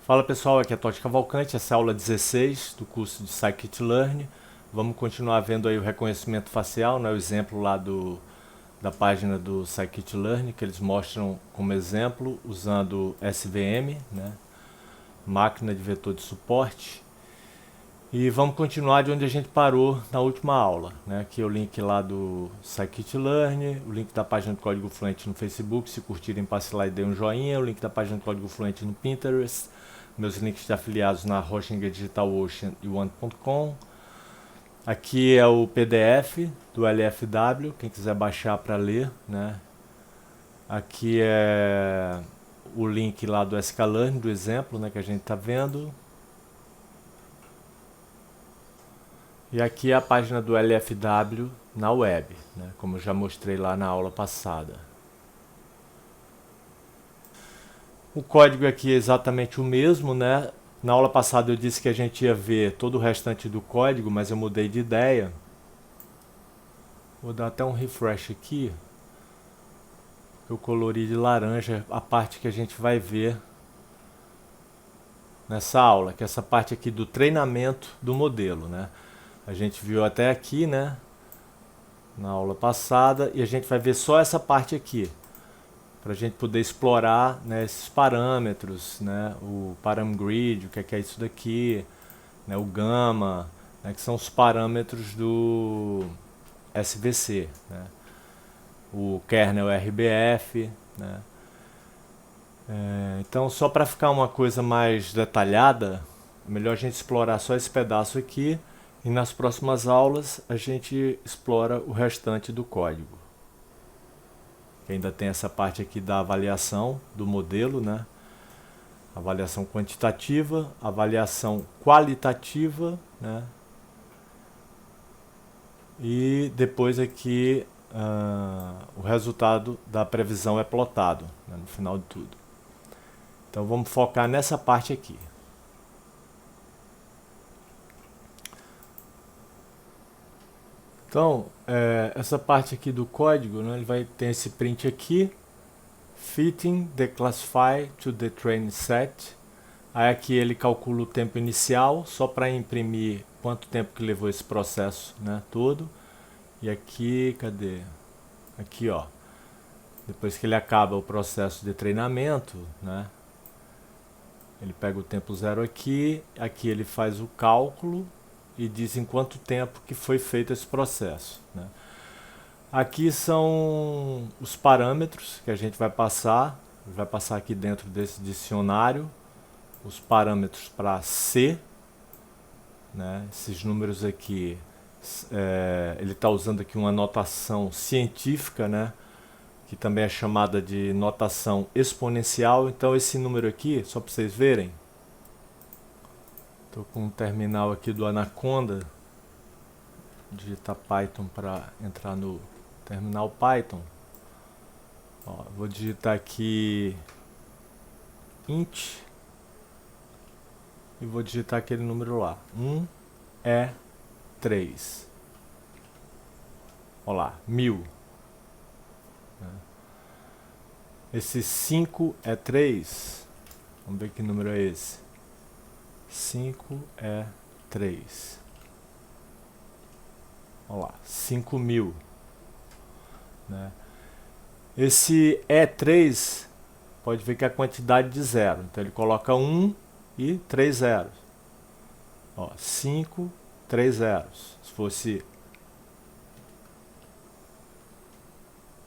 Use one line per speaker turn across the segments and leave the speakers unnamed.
Fala pessoal, aqui é Totti Cavalcante, essa é a aula 16 do curso de Scikit-Learn. Vamos continuar vendo aí o reconhecimento facial, né, o exemplo lá da página do Scikit-Learn, que eles mostram como exemplo usando SVM, né, máquina de vetor de suporte. E vamos continuar de onde a gente parou na última aula, né? Aqui é o link lá do Scikit-Learn, o link da página do Código Fluente no Facebook, se curtirem, passe lá e dê um joinha, o link da página do Código Fluente no Pinterest, meus links de afiliados na Hosting Digital Ocean e One.com. Aqui é o PDF do LFW, quem quiser baixar para ler, né? Aqui é o link lá do sklearn, do exemplo, né, que a gente está vendo. E aqui é a página do LFW na web, né, como eu já mostrei lá na aula passada. O código aqui é exatamente o mesmo, né? Na aula passada eu disse que a gente ia ver todo o restante do código, mas eu mudei de ideia. Vou dar até um refresh aqui. Eu colori de laranja a parte que a gente vai ver nessa aula, que é essa parte aqui do treinamento do modelo, né? A gente viu até aqui, né, na aula passada, e a gente vai ver só essa parte aqui, para a gente poder explorar, né, esses parâmetros, né, o param_grid, o que é isso daqui, né, o gama, né, que são os parâmetros do SVC, né, o kernel RBF, né. Então, só para ficar uma coisa mais detalhada, é melhor a gente explorar só esse pedaço aqui, e nas próximas aulas a gente explora o restante do código. Ainda tem essa parte aqui da avaliação do modelo, né? Avaliação quantitativa, avaliação qualitativa, né? E depois aqui o resultado da previsão é plotado, né, no final de tudo. Então vamos focar nessa parte aqui. Então, essa parte aqui do código, né, ele vai ter esse print aqui, fitting the classify to the train set. Aí aqui ele calcula o tempo inicial, só para imprimir quanto tempo que levou esse processo, né, todo. E aqui, cadê? Aqui, ó. Depois que ele acaba o processo de treinamento, né, ele pega o tempo zero aqui ele faz o cálculo e diz em quanto tempo que foi feito esse processo, né. Aqui são os parâmetros que a gente vai passar aqui dentro desse dicionário, os parâmetros para C, né, esses números aqui, ele está usando aqui uma notação científica, né, que também é chamada de notação exponencial. Então esse número aqui, só para vocês verem, estou com um terminal aqui do Anaconda, digitar Python para entrar no terminal Python. Ó, vou digitar aqui int e vou digitar aquele número lá, 1 é 3. Olha lá, 1000. Esse 5 é 3. Vamos ver que número é esse. 5 é 3. Olha lá, 5000. Né? Esse E3 pode ver que é a quantidade de zero. Então ele coloca 1 e 3 zeros. Ó, 5, 3 zeros. Se fosse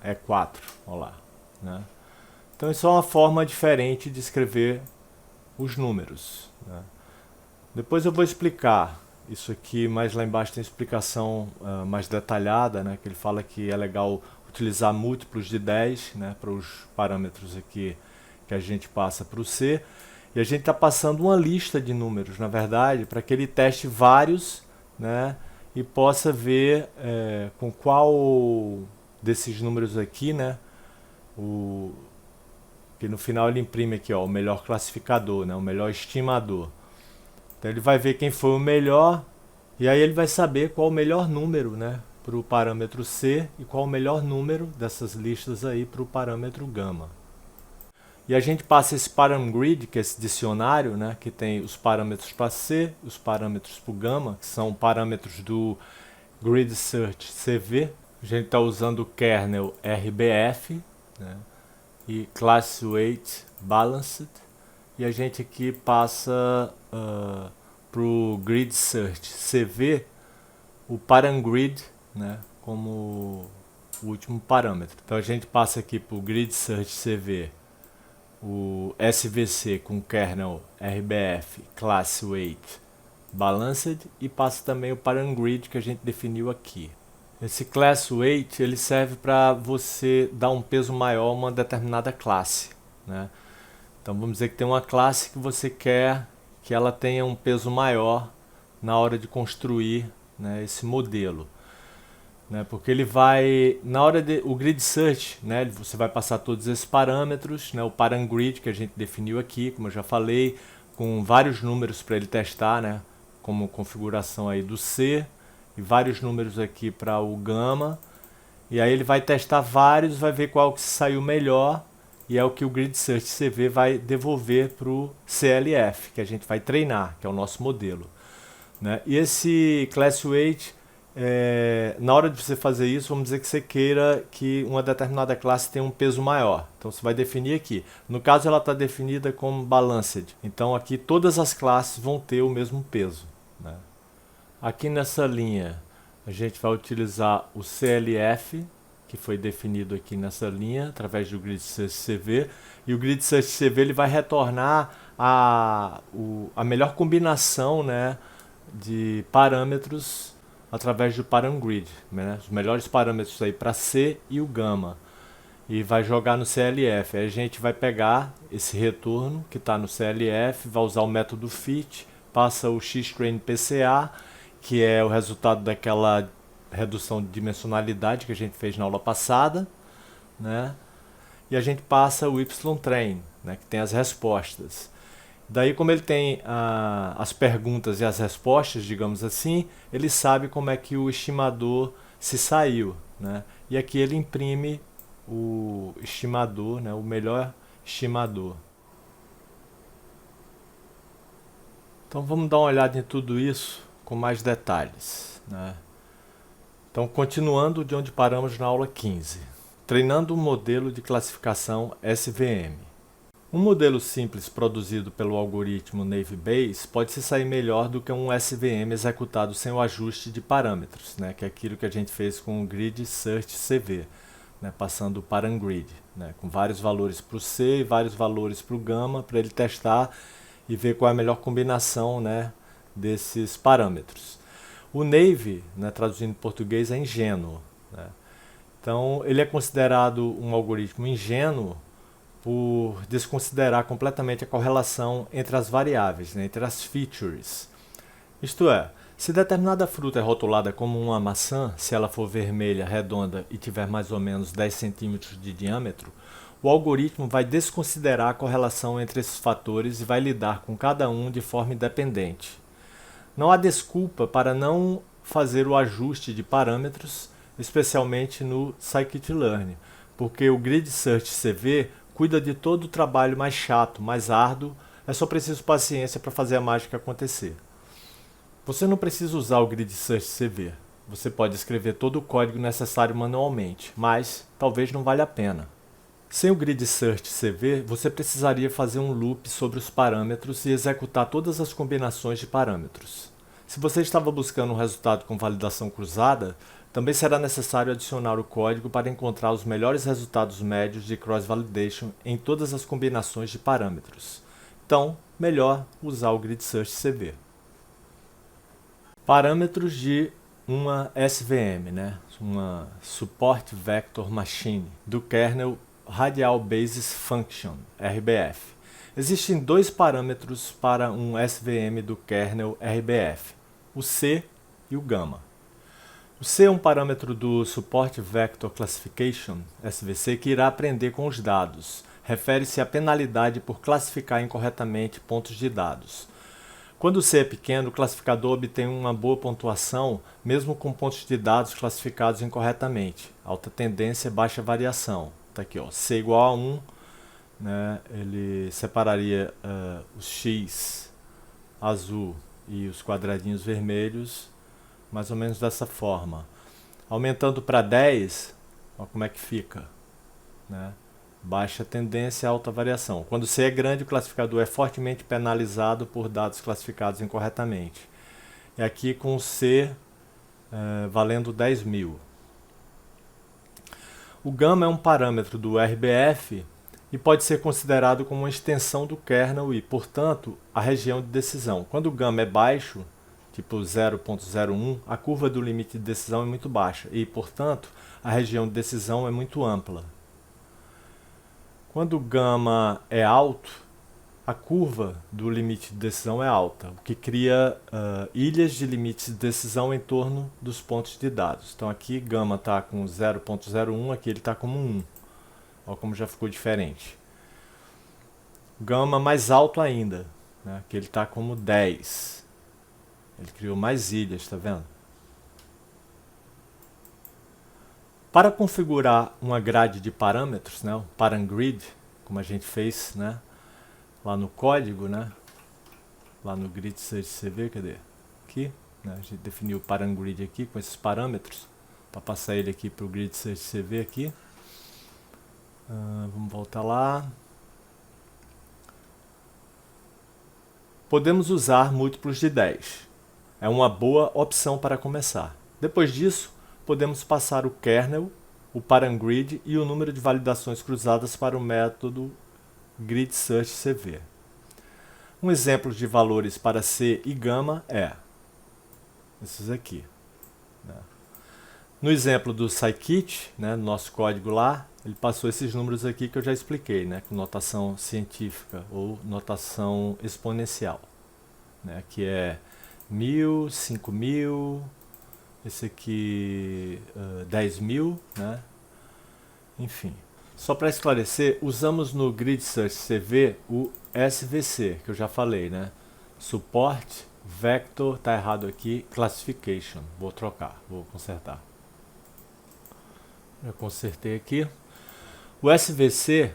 E4, olha lá. Né? Então isso é uma forma diferente de escrever os números, né? Depois eu vou explicar isso aqui, mais lá embaixo tem explicação mais detalhada, né, que ele fala que é legal utilizar múltiplos de 10, né, para os parâmetros aqui que a gente passa para o C. E a gente está passando uma lista de números, na verdade, para que ele teste vários, né, e possa ver com qual desses números aqui, né, que no final ele imprime aqui, ó, o melhor classificador, né, o melhor estimador. Então ele vai ver quem foi o melhor e aí ele vai saber qual o melhor número, né, para o parâmetro C e qual o melhor número dessas listas aí para o parâmetro gama. E a gente passa esse param_grid, que é esse dicionário, né, que tem os parâmetros para C, os parâmetros para o gamma, que são parâmetros do Grid Search CV. A gente está usando o kernel RBF, né, e Class Weight Balanced. E a gente aqui passa para o Grid Search CV o param_grid, né, como o último parâmetro. Então a gente passa aqui para o Grid Search CV o SVC com kernel RBF Class Weight Balanced e passa também o param_grid que a gente definiu aqui. Esse Class Weight ele serve para você dar um peso maior a uma determinada classe, né? Então vamos dizer que tem uma classe que você quer que ela tenha um peso maior na hora de construir, né, esse modelo, né, porque ele vai, na hora de o grid search, né, você vai passar todos esses parâmetros, né, o param_grid que a gente definiu aqui, como eu já falei, com vários números para ele testar, né, como configuração aí do C, e vários números aqui para o gamma, e aí ele vai testar vários, vai ver qual que saiu melhor, e é o que o Grid Search CV vai devolver para o CLF, que a gente vai treinar, que é o nosso modelo, né? E esse Class Weight, na hora de você fazer isso, vamos dizer que você queira que uma determinada classe tenha um peso maior. Então você vai definir aqui. No caso ela está definida como Balanced. Então aqui todas as classes vão ter o mesmo peso, né? Aqui nessa linha a gente vai utilizar o CLF, que foi definido aqui nessa linha, através do Grid Search CV. E o Grid Search CV ele vai retornar a melhor combinação, né, de parâmetros através do param_grid, né, os melhores parâmetros aí para C e o gamma. E vai jogar no CLF. Aí a gente vai pegar esse retorno que está no CLF, vai usar o método fit, passa o Xtrain PCA, que é o resultado daquela redução de dimensionalidade que a gente fez na aula passada, né? E a gente passa o YTrain, né, que tem as respostas. Daí, como ele tem as perguntas e as respostas, digamos assim, ele sabe como é que o estimador se saiu, né? E aqui ele imprime o estimador, né, o melhor estimador. Então vamos dar uma olhada em tudo isso com mais detalhes, né? Então, continuando de onde paramos na aula 15, treinando um modelo de classificação SVM. Um modelo simples produzido pelo algoritmo Naive Bayes pode se sair melhor do que um SVM executado sem o ajuste de parâmetros, né, que é aquilo que a gente fez com o Grid Search CV, né, passando o param_grid, né, com vários valores para o C e vários valores para o gamma, para ele testar e ver qual é a melhor combinação, né, desses parâmetros. O Naive, né, traduzindo em português, é ingênuo, né? Então, ele é considerado um algoritmo ingênuo por desconsiderar completamente a correlação entre as variáveis, né, entre as features. Isto é, se determinada fruta é rotulada como uma maçã, se ela for vermelha, redonda e tiver mais ou menos 10 centímetros de diâmetro, o algoritmo vai desconsiderar a correlação entre esses fatores e vai lidar com cada um de forma independente. Não há desculpa para não fazer o ajuste de parâmetros, especialmente no Scikit-learn, porque o Grid Search CV cuida de todo o trabalho mais chato, mais árduo, é só preciso paciência para fazer a mágica acontecer. Você não precisa usar o Grid Search CV, você pode escrever todo o código necessário manualmente, mas talvez não valha a pena. Sem o Grid Search CV, você precisaria fazer um loop sobre os parâmetros e executar todas as combinações de parâmetros. Se você estava buscando um resultado com validação cruzada, também será necessário adicionar o código para encontrar os melhores resultados médios de cross-validation em todas as combinações de parâmetros. Então, melhor usar o Grid Search CV. Parâmetros de uma SVM, né? Uma Support Vector Machine, do kernel Radial Basis Function, RBF. Existem dois parâmetros para um SVM do kernel RBF, o C e o gamma. O C é um parâmetro do Support Vector Classification, SVC, que irá aprender com os dados. Refere-se à penalidade por classificar incorretamente pontos de dados. Quando o C é pequeno, o classificador obtém uma boa pontuação, mesmo com pontos de dados classificados incorretamente. Alta tendência, baixa variação. Está aqui, ó, C igual a 1, né, ele separaria os X azul e os quadradinhos vermelhos mais ou menos dessa forma. Aumentando para 10, olha como é que fica, né? Baixa tendência, alta variação. Quando C é grande, o classificador é fortemente penalizado por dados classificados incorretamente. E aqui com C valendo 10.000. O gama é um parâmetro do RBF e pode ser considerado como uma extensão do kernel e, portanto, a região de decisão. Quando o gama é baixo, tipo 0.01, a curva do limite de decisão é muito baixa e, portanto, a região de decisão é muito ampla. Quando o gama é alto, a curva do limite de decisão é alta, o que cria ilhas de limites de decisão em torno dos pontos de dados. Então aqui gama está com 0.01, aqui ele está como 1. Olha como já ficou diferente. Gama mais alto ainda, né? Aqui ele está como 10. Ele criou mais ilhas, está vendo? Para configurar uma grade de parâmetros, né, um parangrid, como a gente fez, né, lá no código, né, lá no grid search CV, cadê? Aqui, né, a gente definiu o parangrid aqui com esses parâmetros, para passar ele aqui para o grid search CV aqui. Vamos voltar lá. Podemos usar múltiplos de 10. É uma boa opção para começar. Depois disso, podemos passar o kernel, o parangrid e o número de validações cruzadas para o método grid search CV. Um exemplo de valores para C e gama é esses aqui, né? No exemplo do scikit, né, no nosso código lá, ele passou esses números aqui que eu já expliquei, né, com notação científica ou notação exponencial, né, que é 1000, 5000, esse aqui 10.000, né? Enfim. Só para esclarecer, usamos no Grid Search CV o SVC, que eu já falei, né? Support Vector, tá errado aqui, Classification. Vou trocar, vou consertar. Já consertei aqui. O SVC,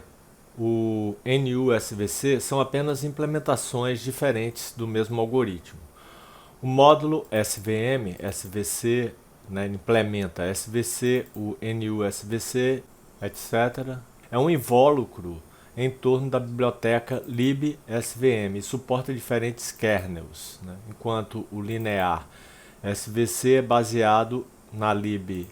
o NUSVC, são apenas implementações diferentes do mesmo algoritmo. O módulo SVM, SVC, né, implementa SVC, o NUSVC, etc. É um invólucro em torno da biblioteca libsvm e suporta diferentes kernels, né, enquanto o linear SVC é baseado na linear,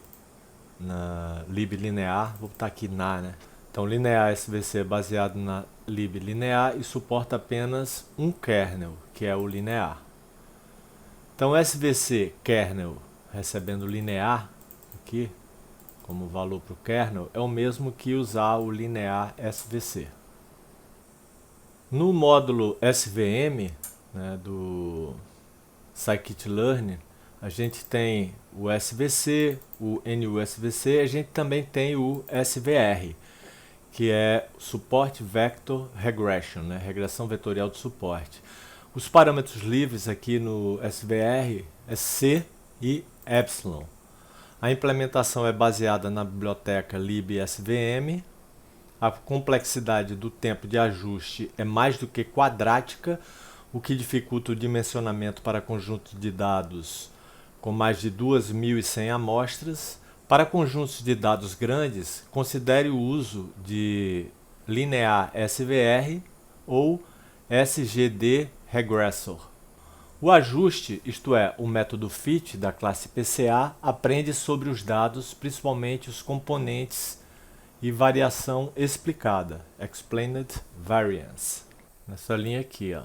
vou botar aqui né? Então, linear SVC é baseado na linear e suporta apenas um kernel, que é o linear. Então, SVC kernel recebendo linear aqui como valor para o kernel é o mesmo que usar o linear SVC. No módulo SVM, né, do scikit-learn, a gente tem o SVC, o NUSVC, a gente também tem o SVR, que é Support Vector Regression, né, regressão vetorial de suporte. Os parâmetros livres aqui no SVR é C e Epsilon. A implementação é baseada na biblioteca libsvm. A complexidade do tempo de ajuste é mais do que quadrática, o que dificulta o dimensionamento para conjuntos de dados com mais de 2.100 amostras. Para conjuntos de dados grandes, considere o uso de linear SVR ou SGD Regressor. O ajuste, isto é, o método fit da classe PCA, aprende sobre os dados, principalmente os componentes e variação explicada, Explained Variance. Nessa linha aqui, ó.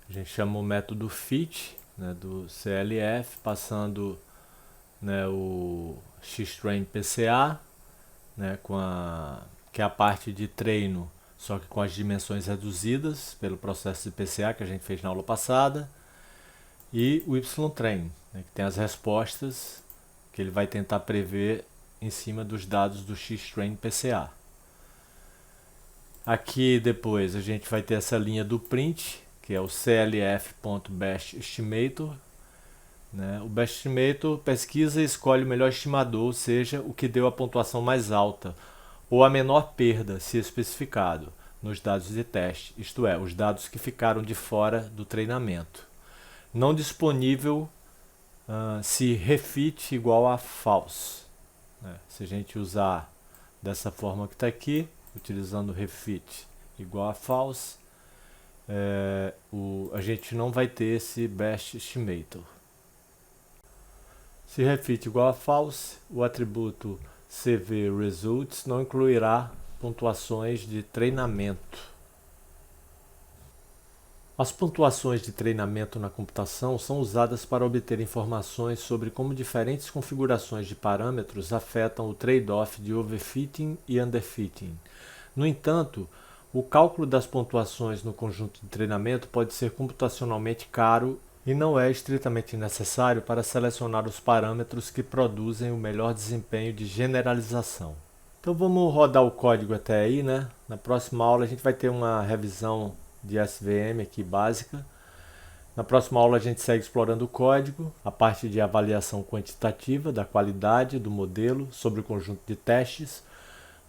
A gente chama o método fit, né, do CLF, passando, né, o Xtrain PCA, né, que é a parte de treino, só que com as dimensões reduzidas pelo processo de PCA que a gente fez na aula passada, e o YTrain, né, que tem as respostas que ele vai tentar prever em cima dos dados do Xtrain PCA. Aqui depois a gente vai ter essa linha do print, que é o clf.bestestimator, né? O Best Estimator pesquisa e escolhe o melhor estimador, ou seja, o que deu a pontuação mais alta, ou a menor perda, se especificado, nos dados de teste, isto é, os dados que ficaram de fora do treinamento. Não disponível se refit igual a false. Né? Se a gente usar dessa forma que está aqui, utilizando refit igual a false, a gente não vai ter esse best estimator. Se refit igual a false, o atributo CVResults não incluirá pontuações de treinamento. As pontuações de treinamento na computação são usadas para obter informações sobre como diferentes configurações de parâmetros afetam o trade-off de overfitting e underfitting. No entanto, o cálculo das pontuações no conjunto de treinamento pode ser computacionalmente caro e não é estritamente necessário para selecionar os parâmetros que produzem o melhor desempenho de generalização. Então vamos rodar o código até aí, né? Na próxima aula a gente vai ter uma revisão de SVM aqui básica. Na próxima aula a gente segue explorando o código, a parte de avaliação quantitativa da qualidade do modelo sobre o conjunto de testes.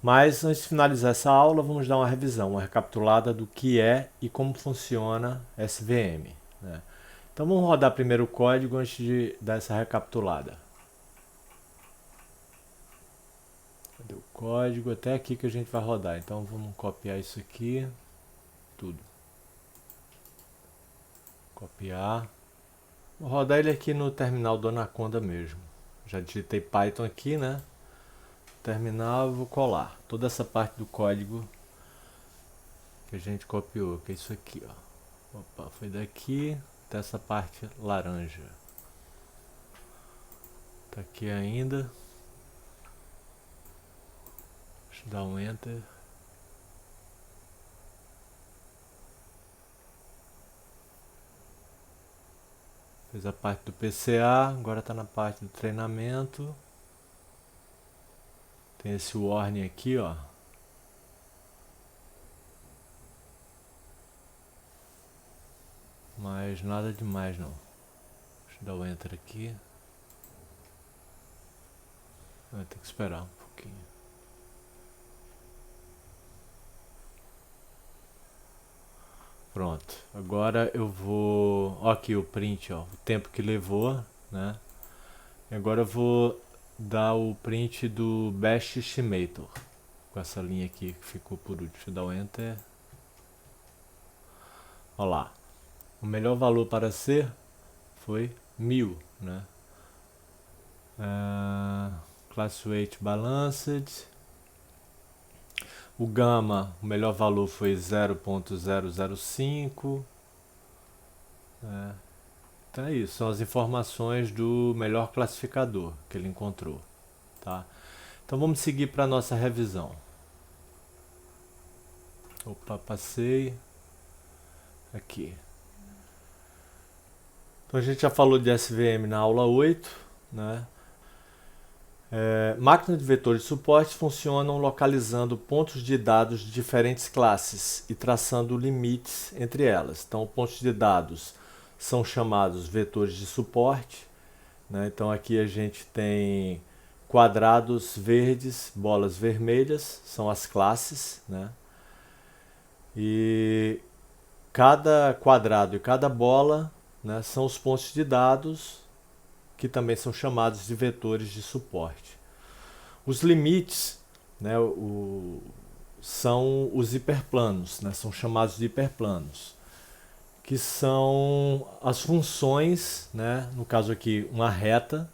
Mas antes de finalizar essa aula, vamos dar uma revisão, uma recapitulada do que é e como funciona SVM. Né? Então vamos rodar primeiro o código antes de dar essa recapitulada. Cadê o código? Até aqui que a gente vai rodar. Então vamos copiar isso aqui, tudo. Copiar. Vou rodar ele aqui no terminal do Anaconda mesmo. Já digitei Python aqui, né? Terminal, vou colar toda essa parte do código que a gente copiou, que é isso aqui, ó. Opa, foi daqui até essa parte laranja. Tá aqui ainda. Deixa eu dar um Enter. Fez a parte do PCA, agora está na parte do treinamento. Tem esse warning aqui, ó. Mas nada demais não. Deixa eu dar o Enter aqui. Vai ter que esperar um pouquinho. Pronto, agora eu vou, ó, aqui o print, ó, o tempo que levou, né? E agora eu vou dar o print do best estimator, com essa linha aqui que ficou por último. Deixa eu dar o Enter. Olha lá, o melhor valor para ser foi 1000, né? Class weight balanced. O gama, o melhor valor foi 0.005. Então é isso, são as informações do melhor classificador que ele encontrou. Tá? Então vamos seguir para a nossa revisão. Opa, passei. Aqui. Então a gente já falou de SVM na aula 8, né? Máquinas de vetores de suporte funcionam localizando pontos de dados de diferentes classes e traçando limites entre elas. Então, pontos de dados são chamados vetores de suporte. Né? Então, aqui a gente tem quadrados verdes, bolas vermelhas, são as classes. Né? E cada quadrado e cada bola, né, são os pontos de dados que também são chamados de vetores de suporte. Os limites, né, são os hiperplanos, né, são chamados de hiperplanos, que são as funções, né, no caso aqui uma reta,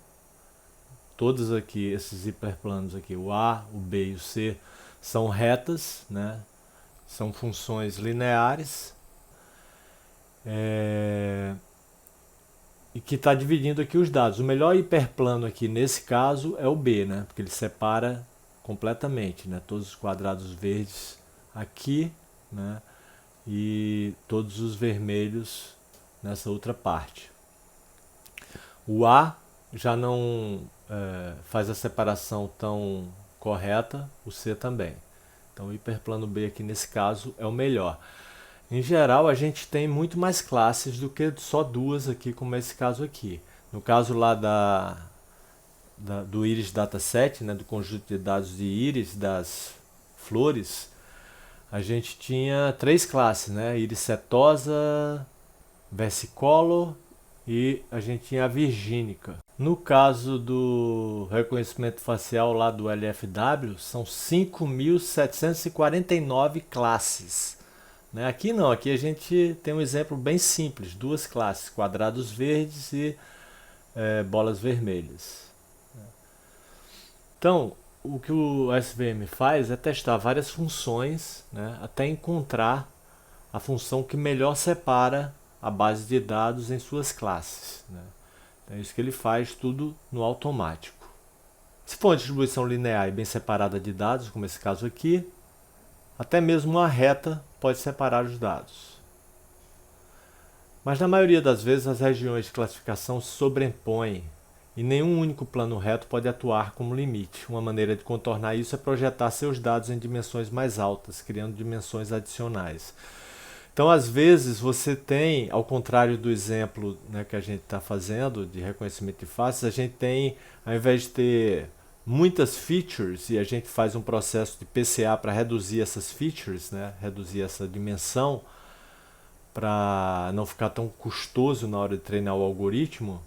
todos aqui esses hiperplanos aqui, o A, o B e o C, são retas, né, são funções lineares, e que está dividindo aqui os dados. O melhor hiperplano aqui nesse caso é o B, né? Porque ele separa completamente, né? Todos os quadrados verdes aqui, né? E todos os vermelhos nessa outra parte. O A já não faz a separação tão correta, o C também. Então o hiperplano B aqui nesse caso é o melhor. Em geral, a gente tem muito mais classes do que só duas aqui, como esse caso aqui. No caso lá do Iris Dataset, né, do conjunto de dados de Iris, das flores, a gente tinha 3 classes, né? Íris setosa, versicolor e a gente tinha a virgínica. No caso do reconhecimento facial lá do LFW, são 5.749 classes. Né? Aqui não, aqui a gente tem um exemplo bem simples, 2 classes, quadrados verdes e bolas vermelhas. Então, o que o SVM faz é testar várias funções, né, até encontrar a função que melhor separa a base de dados em suas classes. Né? É isso que ele faz, tudo no automático. Se for uma distribuição linear e bem separada de dados, como esse caso aqui, até mesmo uma reta pode separar os dados. Mas na maioria das vezes as regiões de classificação se sobrepõem e nenhum único plano reto pode atuar como limite. Uma maneira de contornar isso é projetar seus dados em dimensões mais altas, criando dimensões adicionais. Então, às vezes, você tem, ao contrário do exemplo, né, que a gente está fazendo de reconhecimento de faces, a gente tem, ao invés de ter muitas features, e a gente faz um processo de PCA para reduzir essas features, né, reduzir essa dimensão, para não ficar tão custoso na hora de treinar o algoritmo,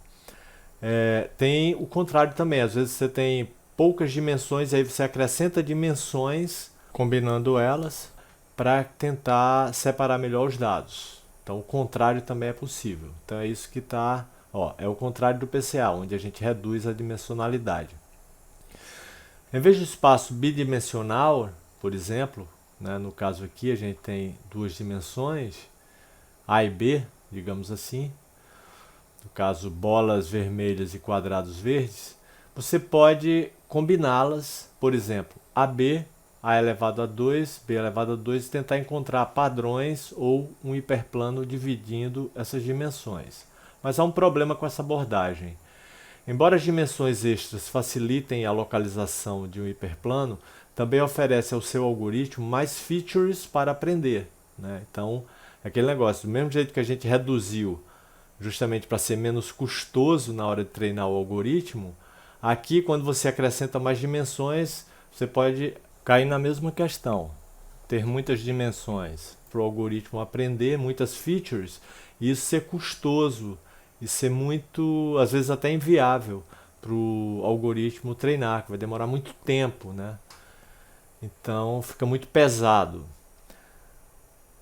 tem o contrário também. Às vezes você tem poucas dimensões, aí você acrescenta dimensões, combinando elas, para tentar separar melhor os dados. Então o contrário também é possível. Então é isso que está, é o contrário do PCA, onde a gente reduz a dimensionalidade. Em vez de espaço bidimensional, por exemplo, né, no caso aqui a gente tem 2 dimensões, A e B, digamos assim, no caso bolas vermelhas e quadrados verdes, você pode combiná-las, por exemplo, AB, A elevado a 2, B elevado a 2, e tentar encontrar padrões ou um hiperplano dividindo essas dimensões. Mas há um problema com essa abordagem. Embora as dimensões extras facilitem a localização de um hiperplano, também oferece ao seu algoritmo mais features para aprender. Né? Então, é aquele negócio, do mesmo jeito que a gente reduziu justamente para ser menos custoso na hora de treinar o algoritmo, aqui quando você acrescenta mais dimensões, você pode cair na mesma questão. Ter muitas dimensões para o algoritmo aprender, muitas features, e isso ser custoso e ser muito, às vezes até inviável para o algoritmo treinar, que vai demorar muito tempo, né? Então fica muito pesado.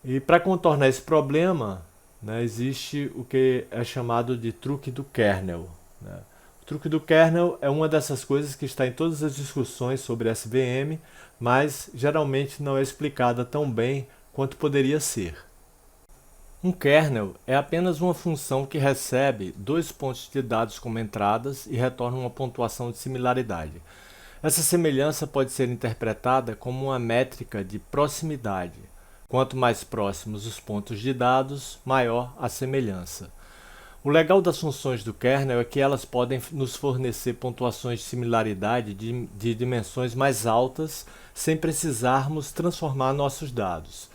E para contornar esse problema, né, existe o que é chamado de truque do kernel. Né? O truque do kernel é uma dessas coisas que está em todas as discussões sobre SVM, mas geralmente não é explicada tão bem quanto poderia ser. Um kernel é apenas uma função que recebe 2 pontos de dados como entradas e retorna uma pontuação de similaridade. Essa semelhança pode ser interpretada como uma métrica de proximidade. Quanto mais próximos os pontos de dados, maior a semelhança. O legal das funções do kernel é que elas podem nos fornecer pontuações de similaridade de dimensões mais altas, sem precisarmos transformar nossos dados.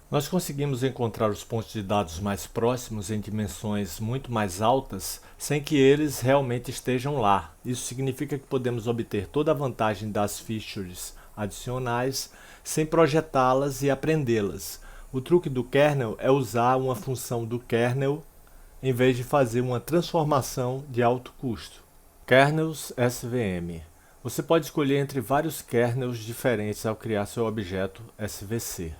Nós conseguimos encontrar os pontos de dados mais próximos em dimensões muito mais altas, sem que eles realmente estejam lá. Isso significa que podemos obter toda a vantagem das features adicionais sem projetá-las e aprendê-las. O truque do kernel é usar uma função do kernel em vez de fazer uma transformação de alto custo. Kernels SVM. Você pode escolher entre vários kernels diferentes ao criar seu objeto SVC.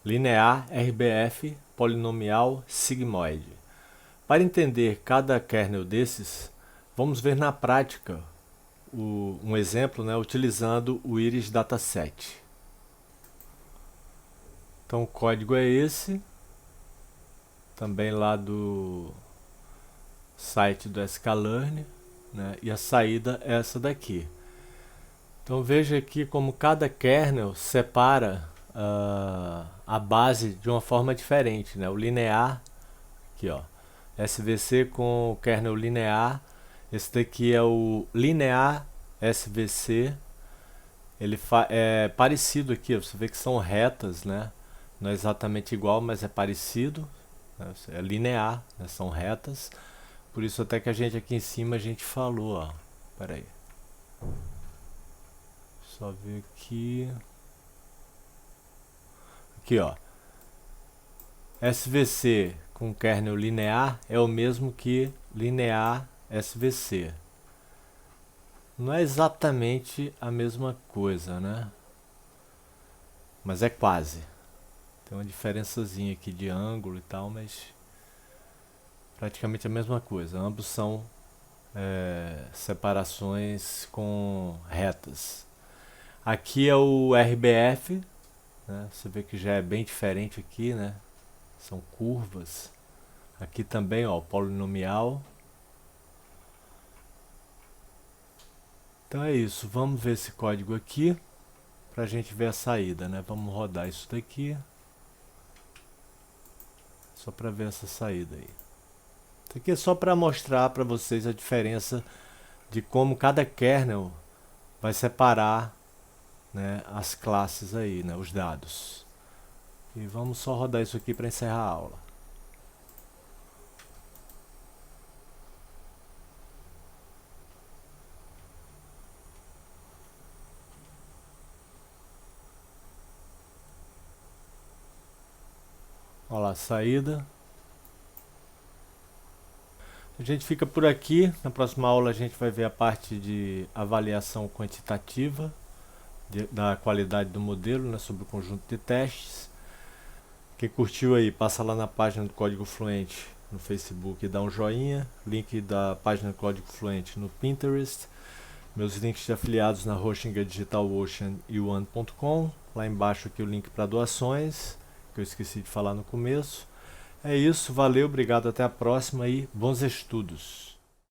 Linear, RBF, polinomial, sigmoide. Para entender cada kernel desses, vamos ver na prática um exemplo, né, utilizando o Iris Dataset. Então o código é esse, também lá do site do sklearn, né, e a saída é essa daqui. Então veja aqui como cada kernel separa a base de uma forma diferente, né? O linear, aqui ó, SVC com o kernel linear, esse daqui é o linear SVC, ele é parecido aqui, você vê que são retas, né? Não é exatamente igual, mas é parecido, né? É linear, né? São retas, por isso até que a gente aqui em cima a gente falou, ó, peraí, só ver aqui, Aqui, ó. SVC com kernel linear é o mesmo que linear SVC. Não é exatamente a mesma coisa, né? Mas é quase. Tem uma diferençazinha aqui de ângulo e tal, mas praticamente a mesma coisa. Ambos são separações com retas. Aqui é o RBF, né? Você vê que já é bem diferente aqui, né? São curvas. Aqui também, ó, polinomial. Então é isso, vamos ver esse código aqui para a gente ver a saída, né? Vamos rodar isso daqui só para ver essa saída aí. Isso aqui é só para mostrar para vocês a diferença de como cada kernel vai separar, né, as classes aí, né, os dados. E vamos só rodar isso aqui para encerrar a aula. Olha lá a saída. A gente fica por aqui. Na próxima aula a gente vai ver a parte de avaliação quantitativa da qualidade do modelo, né, sobre o conjunto de testes. Quem curtiu aí, passa lá na página do Código Fluente no Facebook e dá um joinha. Link da página do Código Fluente no Pinterest. Meus links de afiliados na Hostinga, DigitalOcean e One.com. Lá embaixo aqui o link para doações, que eu esqueci de falar no começo. É isso, valeu, obrigado, até a próxima e bons estudos!